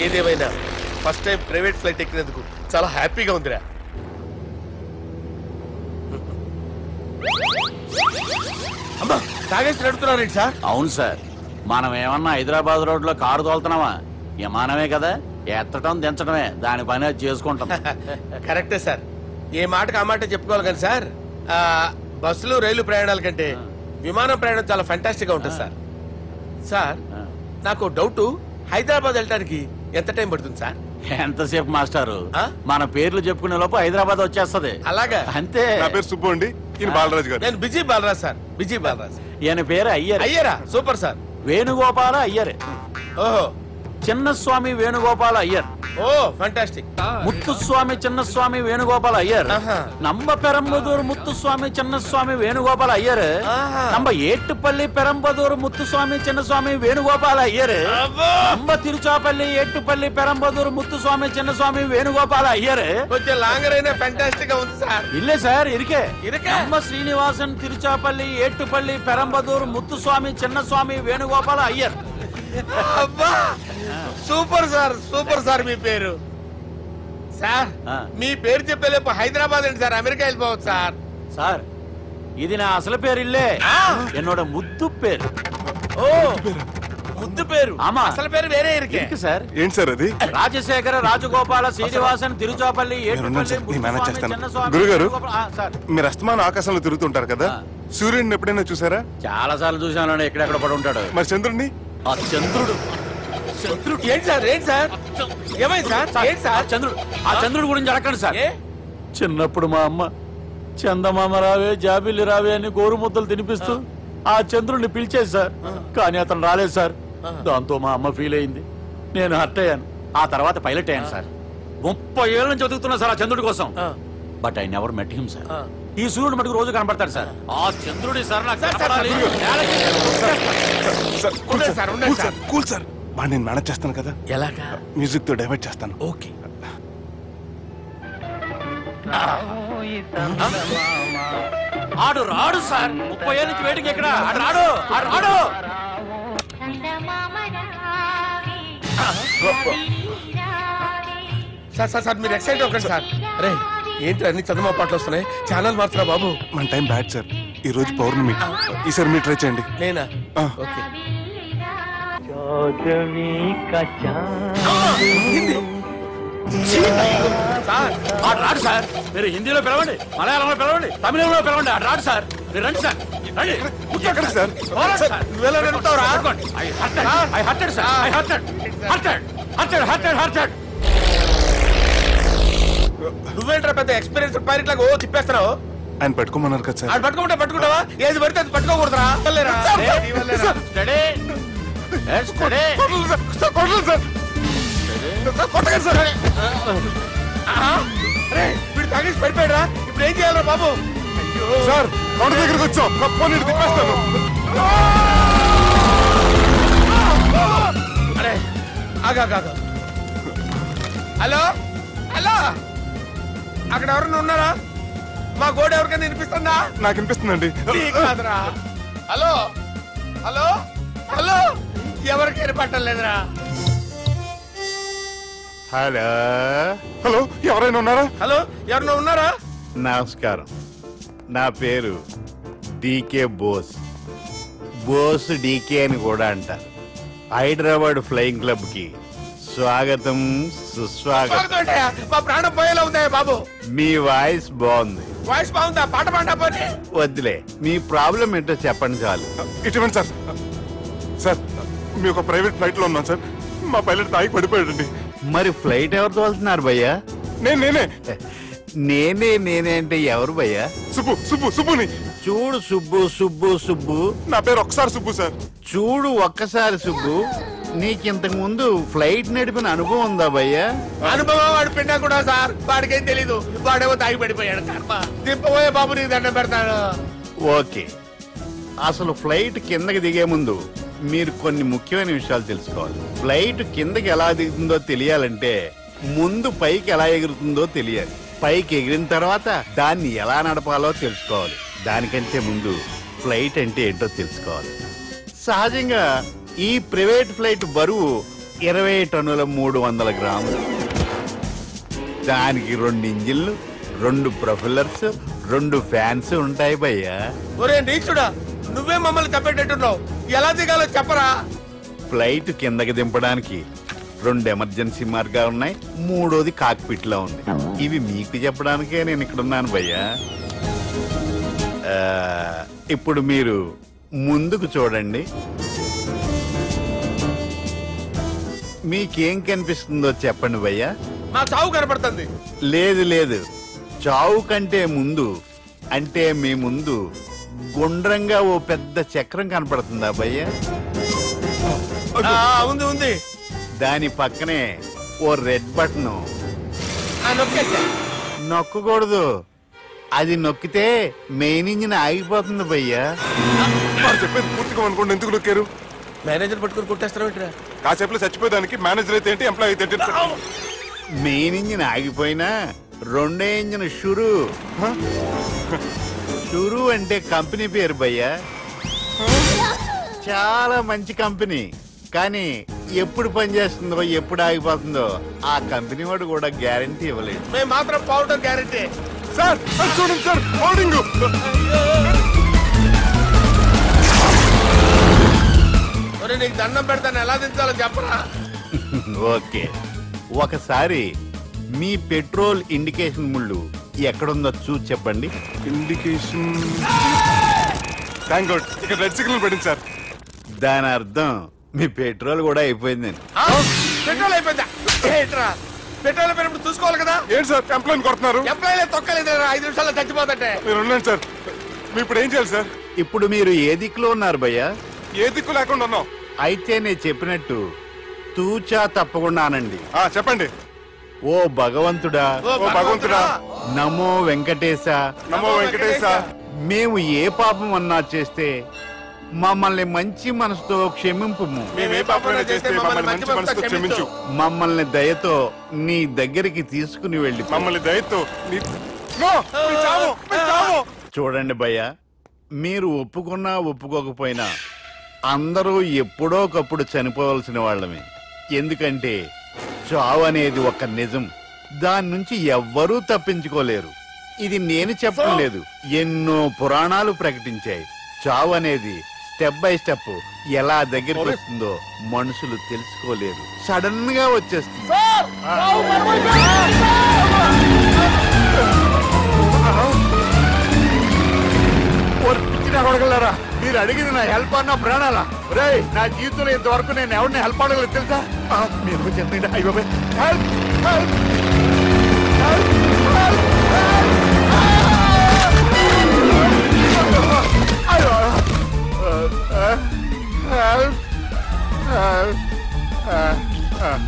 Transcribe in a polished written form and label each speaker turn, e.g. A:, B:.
A: ఏదేమైనా first time private flight ఎక్కినందుకు చాలా హ్యాపీగా ఉందిరా. అమ్మా తాగేసి నడుపుతున్నారేంటి సార్?
B: అవును సార్, మనం ఏమన్నా హైదరాబాద్ రోడ్ లో కారు తోలుతున్నామా? విమానమే కదా, ఎత్తడం దించడమే దాని పని అది చేసుకుంటాం.
A: కరెక్టే సార్, ఏ మాటకు ఆ మాట చెప్పుకోవాలి కానీ సార్, బస్సులు రైలు ప్రయాణాల కంటే విమానం ప్రయాణం చాలా ఫెంటాస్టిక్ గా ఉంటుంది సార్. సార్ నాకు డౌట్, హైదరాబాద్ వెళ్ళడానికి ఎంత టైం పడుతుంది సార్?
B: ఎంతసేపు మాస్టారు, మన పేర్లు చెప్పుకునే లోపు హైదరాబాద్ వచ్చేస్తది.
A: అలాగా?
B: అంతే.
C: నా పేరు సుబ్బు అండి, ఈయన బాలరాజు గారు.
A: నేను BG Balaraj sir, BG Balaraj.
B: ఈయన పేరు అయ్యర్.
A: అయ్యరా? Super sir.
B: వేణుగోపాల అయ్యర్.
A: ఓహో,
B: చిన్నస్వామి వేణుగోపాల అయ్యర్.
A: ఓ ఫంటాస్టిక్.
B: ముత్తుస్వామి చిన్నస్వామి వేణుగోపాల అయ్యర్. நம்ம பெரம்பதூர் முத்துசுவாமி சின்னசுவாமி வேணுகோபால ஐயர். நம்ம ஏட்டுப்பள்ளி பெரம்பதூர் முத்துசுவாமி சின்னசுவாமி வேணுகோபால ஐயர். நம்ம திருச்சாப்பள்ளி ஏட்டுப்பள்ளி பெரம்பதூர் முத்துசுவாமி சின்னசுவாமி வேணுகோபால ஐயர்.
A: కొంచెం లాంగర్ అయినా ఫంటాస్టిక్ గా ఉంది సార్.
B: இல்ல சார், இருக்கே. நம்ம ஸ்ரீனிவாசன் திருச்சாப்பள்ளி ஏட்டுப்பள்ளி பெரம்பதூர் முத்துசுவாமி சின்னசுவாమి వేణుగోపాల ஐயர்.
A: అబ్బా సూపర్ సార్, సూపర్ సార్. మీ పేరు సార్, మీ పేరు చెప్పేలేపు హైదరాబాద్ అండి సార్, అమెరికా వెళ్ళిపోవచ్చు సార్.
B: సార్ ఇది నా అసలు పేరు ఇల్లే, என்னோட ముద్దు పేరు.
A: ఓ ముద్దు పేరు?
B: ఆమా,
A: అసలు పేరు వేరే ఇருக்கு
C: సార్. ఏంటి సార్ అది?
B: రాజశేఖర రాజగోపాల శ్రీనివాసన్ తిరుచాపల్లి
C: గురుగారు, మీరు అస్తమానం ఆకాశంలో తిరుగుతుంటారు కదా, సూర్యుడిని ఎప్పుడైనా చూసారా?
B: చాలా సార్లు చూసాను, ఎక్కడెక్కడ పడి ఉంటాడు.
C: మరి చంద్రుడిని?
B: ఆ చంద్రుడు.
A: ఏంటి సార్, ఏంటి సార్, ఏమైంది సార్? ఏంటి సార్
B: చంద్రుడు? ఆ చంద్రుడు గురించి అడగండి సార్. చిన్నప్పుడు మా అమ్మ చందమామ రావే జాబిల్లి రావే అని గోరు ముద్దలు తినిపిస్తూ ఆ చంద్రుడిని పిలిచేది సార్, కానీ అతను రాలేదు సార్. దాంతో మా అమ్మ ఫీల్ అయింది, నేను హర్ట్ అయ్యాను. ఆ తర్వాత పైలట్ అయ్యాను సార్. 30 ఏళ్ళ నుంచి చదువుతున్నా సార్ ఆ చంద్రుడి కోసం. But I never met him sir. ఈ సూర్యుడు మటుకు రోజు కనబడతాడు సార్. ఆ చంద్రుడి సార్ నాకు
C: కూల్ సార్, బాగా నేను మేనేజ్ చేస్తాను కదా.
A: ఎలాగా?
C: మ్యూజిక్ తో డైవర్ట్ చేస్తాను.
A: ఓకే.
B: ఆడు రాడు సార్, 30 ఏళ్ళ నుంచి వేటికి ఎక్కడ ఆడు రాడు, ఆడు రాడు.
A: సార్ సార్ సార్ మీరు ఎక్సైట్ అవ్వకండి సార్. అరే ఏంటి అన్ని చందమా పాటలు వస్తున్నాయి, ఛానల్ మారుతున్నా బాబు.
C: మన టైం బ్యాడ్ సార్, ఈ రోజు పౌర్ణమి. ఈసారి మీరు ట్రై చేయండి.
A: నేనా? ఓకే.
B: ఆడు రాడు సార్, మీరు హిందీలో పిలవండి, మలయాళంలో పిలవండి, తమిళంలో పిలవండి, ఆడు రాడు సార్. మీరు రండి సార్, రండి.
A: నువ్వేంట్రా పెద్ద ఎక్స్పీరియన్స్ పైరెట్ లాగా ఓ తిప్పేస్తున్నావు?
C: ఆయన పట్టుకోమన్నారు కదా సార్.
A: అది పట్టుకుంటే పట్టుకుంటావా? ఏది పడితే అది పట్టుకోకూడదురా. వీడు తాగేసి పడిపోయాడా? ఇప్పుడు ఏం చేయాలరా బాబు?
C: సార్ కొండ దగ్గరికి వచ్చాం, తిప్పేస్తాను.
A: అరే ఆగా. హలో హలో, అక్కడ ఎవరన్నా ఉన్నారా? మా గోడ ఎవరికైనా వినిపిస్తుందా?
C: నాకు వినిపిస్తుందండి.
A: కాదురా. హలో హలో హలో, ఎవరికైనా పట్టలేదురా.
C: హలో హలో, ఎవరైనా ఉన్నారా?
A: హలో, ఎవరైనా ఉన్నారా?
D: నమస్కారం, నా పేరు డీకే బోస్. బోస్ డీకే అని కూడా అంటారు. హైదరాబాద్ ఫ్లయింగ్ క్లబ్ కి స్వాగతం సుస్వాగతం.
A: మా ప్రాణం పోయేలా ఉందా బాబు?
D: మీ వాయిస్ బాగుంది.
A: వాయిస్ బాగుందా? పాట పాడా పోనీ.
D: వద్దులే, మీ ప్రాబ్లం ఏంటో చెప్పండి చాలు.
C: ఇటువంటి సార్, సార్ మీ ఒక ప్రైవేట్ ఫ్లైట్ లో ఉన్నాం సార్, మా పైలట్ తాగి పడిపోయాడండి.
D: మరి ఫ్లైట్ ఎవరు తోలుతున్నారు భయ్యా?
C: నేనే
D: నేనే అంటే ఎవరు భయ్యా?
C: సుబ్బుని.
D: చూడు సుబ్బు,
C: నా పేరు ఒకసారి సుబ్బు సార్.
D: చూడు ఒక్కసారి సుబ్బు, నీకింతకు ముందు ఫ్లైట్ నడిపిన అనుభవం ఉందా భయ్యా?
A: అనుభవం వాడు పిండా కూడా సార్, వాడికేం తెలీదు. వాడేమో తాగి పడిపోయాడు. దింపబోయే బాబు నీకు దండం పెడతాడు.
D: ఓకే, అసలు ఫ్లైట్ కిందకి దిగే ముందు మీరు కొన్ని ముఖ్యమైన విషయాలు తెలుసుకోవాలి. ఫ్లైట్ కిందకి ఎలా దిగుతుందో తెలియాలంటే ముందు పైకి ఎలా ఎగురుతుందో తెలియాలి. పైకి ఎగిరిన తర్వాత దాన్ని ఎలా నడపాలో తెలుసుకోవాలి. దానికంటే ముందు ఫ్లైట్ అంటే ఏంటో తెలుసుకోవాలి. సహజంగా ఈ ప్రైవేట్ ఫ్లైట్ బరువు 20 టన్నుల 300 గ్రాములు. దానికి 2 ఇంజిన్లు, 2 ప్రొఫెల్లర్స్, 2 ఫ్యాన్స్ ఉంటాయి భయ్యా.
A: ఒరే నీచుడా, నువ్వే మమ్మల్ని తప్పేటట్టున్నావు. ఎలా దిగాలో చెప్పరా?
D: ఫ్లైట్ కిందకి దింపడానికి 2 ఎమర్జెన్సీ మార్గాలు ఉన్నాయి, 3వది కాక్పిట్ లో ఉంది. ఇవి మీకు చెప్పడానికే నేను ఇక్కడ ఉన్నాను భయ్యా. ఇప్పుడు మీరు ముందుకు చూడండి. మీకేం కనిపిస్తుందో చెప్పండి భయ్యా.
A: మా చావు కనపడుతుంది.
D: లేదు లేదు, చావు కంటే ముందు అంటే మీ ముందు గుండ్రంగా ఓ పెద్ద చక్రం కనపడుతుందా భయ్యా?
A: ఉంది ఉంది.
D: దాని పక్కనే ఓ రెడ్ బటన్.
A: నొక్కేసా.
D: నొక్కకూడదు, అది నొక్కితే మెయిన్ ఇంజిన్ ఆగిపోతుంది భయ్యా.
C: చెప్పేది పూర్తిగా అనుకోండి, ఎందుకు నొక్కారు?
A: మేనేజర్ పట్టుకుని కుట్టేస్తారా?
C: కాసేపులో చచ్చిపోయేదానికి మేనేజర్ అయితే ఏంటి, ఎంప్లాయ్ అయితే ఏంటి?
D: మెయిన్ ఇంజిన్ ఆగిపోయినా 2వ ఇంజిన్ షురు. షురు అంటే కంపెనీ పేరు భయ్యా. చాలా మంచి కంపెనీ, కానీ ఎప్పుడు పనిచేస్తుందో ఎప్పుడు ఆగిపోతుందో ఆ కంపెనీ వాడు కూడా గ్యారంటీ ఇవ్వలేదు.
A: మేము మాత్రం పౌడర్ గ్యారంటీ.
C: సార్ చూడండి సార్, హోర్డింగ్.
A: నీకు దండం పెడతాను, ఎలా దించాలో చెప్పరా?
D: ఓకే, ఒకసారి మీ పెట్రోల్ ఇండికేషన్ ముళ్ళు ఎక్కడుందో చూసి చెప్పండి.
C: ఇండికేషన్. థ్యాంక్ గాడ్, ఇక్కడ రెడ్ సిగ్నల్ పడింది సార్.
D: దాని అర్థం మీ పెట్రోల్ కూడా అయిపోయిందండి.
A: పెట్రోల్ అయిపోయిందా? పెట్రోల్ అయిపోయినప్పుడు చూసుకోవాలి కదా.
C: ఏంటి సార్ ఎంప్లాయ్ కొడుతున్నారు?
A: ఎంప్లాయీ తొక్కలేదు, 5 నిమిషాల్లో చచ్చిపోతుంటే.
C: మీరు ఉండండి సార్, మీరు ఇప్పుడు ఏం చేయాలి సార్?
D: ఇప్పుడు మీరు ఏ దిక్కులో ఉన్నారు భయ్యా?
C: ఏ దిక్కు లేకుండా ఉన్నాం.
D: అయితే నేను చెప్పినట్టు తూచా తప్పకుండా అనండి.
C: చెప్పండి.
D: ఓ భగవంతుడా,
C: ఓ భగవంతుడా,
D: నమో వెంకటేశ,
C: నమో వెంకటేశ.
D: మేము ఏ పాపం అన్నా చేస్తే మమ్మల్ని మంచి మనసుతో క్షమింపు.
C: మేము ఏ పాపమైనా చేస్తే మమ్మల్ని మంచి మనసుతో క్షమించు.
D: మమ్మల్ని దయతో నీ దగ్గరికి తీసుకుని వెళ్ళి.
C: మమ్మల్ని దయతో
D: చూడండి భయ్యా, మీరు ఒప్పుకున్నా ఒప్పుకోకపోయినా అందరూ ఎప్పుడో ఒకప్పుడు చనిపోవలసిన వాళ్ళమే. ఎందుకంటే చావు అనేది ఒక నిజం, దాని నుంచి ఎవ్వరూ తప్పించుకోలేరు. ఇది నేను చెప్పడం లేదు, ఎన్నో పురాణాలు ప్రకటించాయి. చావు అనేది స్టెప్ బై స్టెప్ ఎలా దగ్గరికి వస్తుందో మనుషులు తెలుసుకోలేరు, సడన్ గా వచ్చేస్తుంది. మీరు అడిగింది నా హెల్ప్ అన్న ప్రాణాలా? రే, నా జీవితంలో ఇంతవరకు నేను ఎవరిని హెల్ప్ అడగలేదు తెలుసా? మీరు చెప్పండి. అయ్యో హెల్ప్ హెల్ప్ హెల్ప్ హెల్ప్